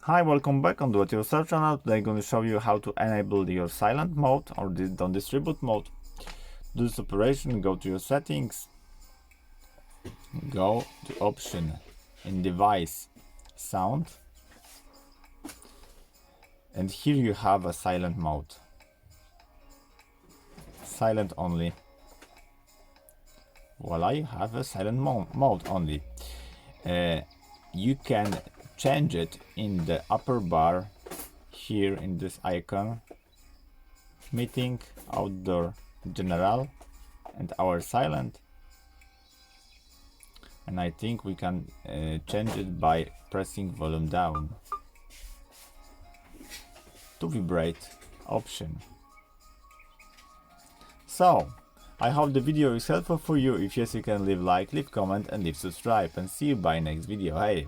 Hi, welcome back on Do It Yourself channel. Today I'm going to show you how to enable your silent mode or the don't distribute mode. To do this operation, go to your settings, go to option in device sound, and here you have a silent mode. Silent only. Voila, you have a silent mode only. You can change it in the upper bar here in this icon, meeting, outdoor, general, and our silent. And I think we can change it by pressing volume down. To vibrate option. So I hope the video is helpful for you. If yes, you can leave like, leave comment, and leave subscribe, and see you by next video. Hey.